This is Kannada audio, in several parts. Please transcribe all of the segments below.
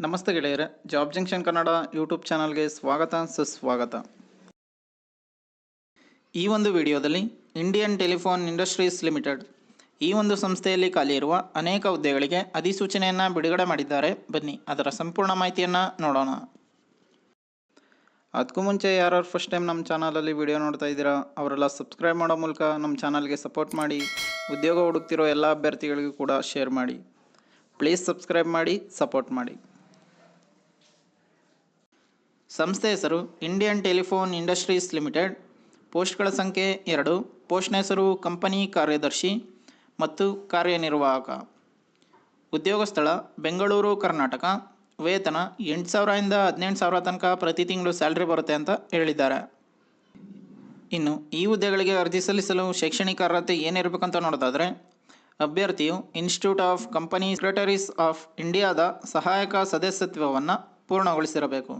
ನಮಸ್ತೆ ಗೆಳೆಯರೆ, ಜಾಬ್ ಜಂಕ್ಷನ್ ಕನ್ನಡ ಯೂಟ್ಯೂಬ್ ಚಾನಲ್ಗೆ ಸ್ವಾಗತ ಸುಸ್ವಾಗತ. ಈ ಒಂದು ವಿಡಿಯೋದಲ್ಲಿ ಇಂಡಿಯನ್ ಟೆಲಿಫೋನ್ ಇಂಡಸ್ಟ್ರೀಸ್ ಲಿಮಿಟೆಡ್ ಈ ಒಂದು ಸಂಸ್ಥೆಯಲ್ಲಿ ಖಾಲಿ ಇರುವ ಅನೇಕ ಹುದ್ದೆಗಳಿಗೆ ಅಧಿಸೂಚನೆಯನ್ನು ಬಿಡುಗಡೆ ಮಾಡಿದ್ದಾರೆ. ಬನ್ನಿ ಅದರ ಸಂಪೂರ್ಣ ಮಾಹಿತಿಯನ್ನು ನೋಡೋಣ. ಅದಕ್ಕೂ ಮುಂಚೆ ಯಾರು ಫಸ್ಟ್ ಟೈಮ್ ನಮ್ಮ ಚಾನಲಲ್ಲಿ ವಿಡಿಯೋ ನೋಡ್ತಾ ಇದ್ದೀರಾ ಅವರೆಲ್ಲ ಸಬ್ಸ್ಕ್ರೈಬ್ ಮಾಡೋ ಮೂಲಕ ನಮ್ಮ ಚಾನಲ್ಗೆ ಸಪೋರ್ಟ್ ಮಾಡಿ. ಉದ್ಯೋಗ ಹುಡುಕ್ತಿರೋ ಎಲ್ಲ ಅಭ್ಯರ್ಥಿಗಳಿಗೂ ಕೂಡ ಶೇರ್ ಮಾಡಿ. ಪ್ಲೀಸ್ ಸಬ್ಸ್ಕ್ರೈಬ್ ಮಾಡಿ, ಸಪೋರ್ಟ್ ಮಾಡಿ. ಸಂಸ್ಥೆ ಹೆಸರು ಇಂಡಿಯನ್ ಟೆಲಿಫೋನ್ ಇಂಡಸ್ಟ್ರೀಸ್ ಲಿಮಿಟೆಡ್. ಪೋಸ್ಟ್ಗಳ ಸಂಖ್ಯೆ 2. ಪೋಸ್ಟ್ನ ಹೆಸರು ಕಂಪನಿ ಕಾರ್ಯದರ್ಶಿ ಮತ್ತು ಕಾರ್ಯನಿರ್ವಾಹಕ. ಉದ್ಯೋಗ ಸ್ಥಳ ಬೆಂಗಳೂರು, ಕರ್ನಾಟಕ. ವೇತನ 8,000 ಇಂದ 18,000 ತನಕ ಪ್ರತಿ ತಿಂಗಳು ಸ್ಯಾಲ್ರಿ ಬರುತ್ತೆ ಅಂತ ಹೇಳಿದ್ದಾರೆ. ಇನ್ನು ಈ ಹುದ್ದೆಗಳಿಗೆ ಅರ್ಜಿ ಸಲ್ಲಿಸಲು ಶೈಕ್ಷಣಿಕ ಅರ್ಹತೆ ಏನಿರಬೇಕಂತ ನೋಡೋದಾದರೆ, ಅಭ್ಯರ್ಥಿಯು institute of company secretaries of ಇಂಡಿಯಾದ ಸಹಾಯಕ ಸದಸ್ಯತ್ವವನ್ನು ಪೂರ್ಣಗೊಳಿಸಿರಬೇಕು.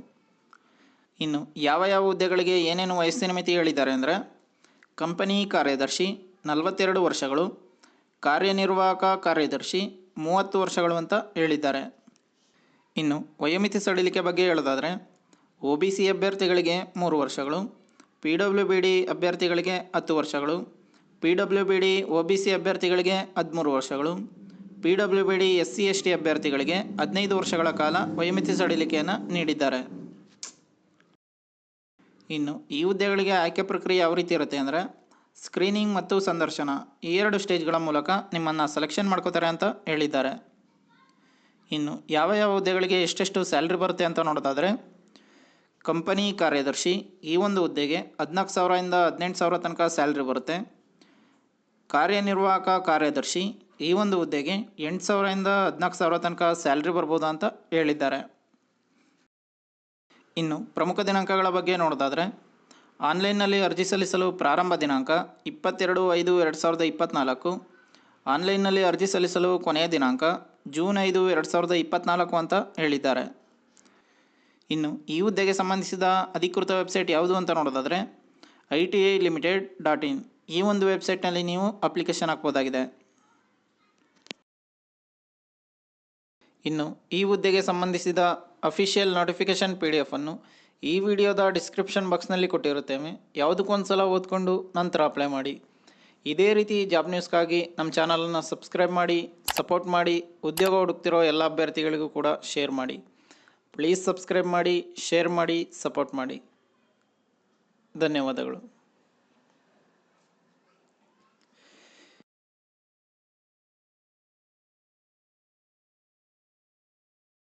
ಇನ್ನು ಯಾವ ಹುದ್ದೆಗಳಿಗೆ ಏನೇನು ವಯಸ್ಸಿನ ಮಿತಿ ಹೇಳಿದ್ದಾರೆ ಅಂದರೆ, ಕಂಪನಿ ಕಾರ್ಯದರ್ಶಿ 42 ವರ್ಷಗಳು, ಕಾರ್ಯನಿರ್ವಾಹಕ ಕಾರ್ಯದರ್ಶಿ 30 ವರ್ಷಗಳು ಅಂತ ಹೇಳಿದ್ದಾರೆ. ಇನ್ನು ವಯೋಮಿತಿ ಸಡಿಲಿಕೆ ಬಗ್ಗೆ ಹೇಳೋದಾದರೆ, OBC ಅಭ್ಯರ್ಥಿಗಳಿಗೆ 3 ವರ್ಷಗಳು, PWBD ಅಭ್ಯರ್ಥಿಗಳಿಗೆ 10 ವರ್ಷಗಳು, PWBD OBC ಅಭ್ಯರ್ಥಿಗಳಿಗೆ 13 ವರ್ಷಗಳು, PWBD SC/ST ಅಭ್ಯರ್ಥಿಗಳಿಗೆ 15 ವರ್ಷಗಳ ಕಾಲ ವಯೋಮಿತಿ ಸಡಿಲಿಕೆಯನ್ನು ನೀಡಿದ್ದಾರೆ. ಇನ್ನು ಈ ಹುದ್ದೆಗಳಿಗೆ ಆಯ್ಕೆ ಪ್ರಕ್ರಿಯೆ ಯಾವ ರೀತಿ ಇರುತ್ತೆ ಅಂದರೆ, ಸ್ಕ್ರೀನಿಂಗ್ ಮತ್ತು ಸಂದರ್ಶನ ಈ 2 ಸ್ಟೇಜ್ಗಳ ಮೂಲಕ ನಿಮ್ಮನ್ನು ಸೆಲೆಕ್ಷನ್ ಮಾಡ್ಕೋತಾರೆ ಅಂತ ಹೇಳಿದ್ದಾರೆ. ಇನ್ನು ಯಾವ ಹುದ್ದೆಗಳಿಗೆ ಎಷ್ಟೆಷ್ಟು ಸ್ಯಾಲ್ರಿ ಬರುತ್ತೆ ಅಂತ ನೋಡೋದಾದರೆ, ಕಂಪನಿ ಕಾರ್ಯದರ್ಶಿ ಈ ಒಂದು ಹುದ್ದೆಗೆ 14,000 ಇಂದ 18,000 ತನಕ ಸ್ಯಾಲ್ರಿ ಬರುತ್ತೆ. ಕಾರ್ಯನಿರ್ವಾಹಕ ಕಾರ್ಯದರ್ಶಿ ಈ ಒಂದು ಹುದ್ದೆಗೆ 8,000 ಇಂದ 14,000 ತನಕ ಸ್ಯಾಲ್ರಿ ಬರ್ಬೋದು ಅಂತ ಹೇಳಿದ್ದಾರೆ. ಇನ್ನು ಪ್ರಮುಖ ದಿನಾಂಕಗಳ ಬಗ್ಗೆ ನೋಡೋದಾದರೆ, ಆನ್ಲೈನ್ನಲ್ಲಿ ಅರ್ಜಿ ಸಲ್ಲಿಸಲು ಪ್ರಾರಂಭ ದಿನಾಂಕ 22/5/2024. ಆನ್ಲೈನ್ನಲ್ಲಿ ಅರ್ಜಿ ಸಲ್ಲಿಸಲು ಕೊನೆಯ ದಿನಾಂಕ ಜೂನ್ 5, 2024 ಅಂತ ಹೇಳಿದ್ದಾರೆ. ಇನ್ನು ಈ ಹುದ್ದೆಗೆ ಸಂಬಂಧಿಸಿದ ಅಧಿಕೃತ ವೆಬ್ಸೈಟ್ ಯಾವುದು ಅಂತ ನೋಡೋದಾದರೆ, ITI-Limited.in ಈ ಒಂದು ವೆಬ್ಸೈಟ್ನಲ್ಲಿ ನೀವು ಅಪ್ಲಿಕೇಶನ್ ಹಾಕ್ಬೋದಾಗಿದೆ. ಇನ್ನು ಈ ಹುದ್ದೆಗೆ ಸಂಬಂಧಿಸಿದ ಅಫಿಷಿಯಲ್ ನೋಟಿಫಿಕೇಷನ್ PDF ಅನ್ನು ಈ ವಿಡಿಯೋದ ಡಿಸ್ಕ್ರಿಪ್ಷನ್ ಬಾಕ್ಸ್ನಲ್ಲಿ ಕೊಟ್ಟಿರುತ್ತೇವೆ. ಯಾವುದಕ್ಕೊಂದು ಸಲ ಓದ್ಕೊಂಡು ನಂತರ ಅಪ್ಲೈ ಮಾಡಿ. ಇದೇ ರೀತಿ ಜಾಬ್ ನ್ಯೂಸ್ಗಾಗಿ ನಮ್ಮ ಚಾನಲನ್ನು ಸಬ್ಸ್ಕ್ರೈಬ್ ಮಾಡಿ, ಸಪೋರ್ಟ್ ಮಾಡಿ. ಉದ್ಯೋಗ ಹುಡುಕ್ತಿರೋ ಎಲ್ಲ ಅಭ್ಯರ್ಥಿಗಳಿಗೂ ಕೂಡ ಶೇರ್ ಮಾಡಿ. ಪ್ಲೀಸ್ ಸಬ್ಸ್ಕ್ರೈಬ್ ಮಾಡಿ, ಶೇರ್ ಮಾಡಿ, ಸಪೋರ್ಟ್ ಮಾಡಿ. ಧನ್ಯವಾದಗಳು.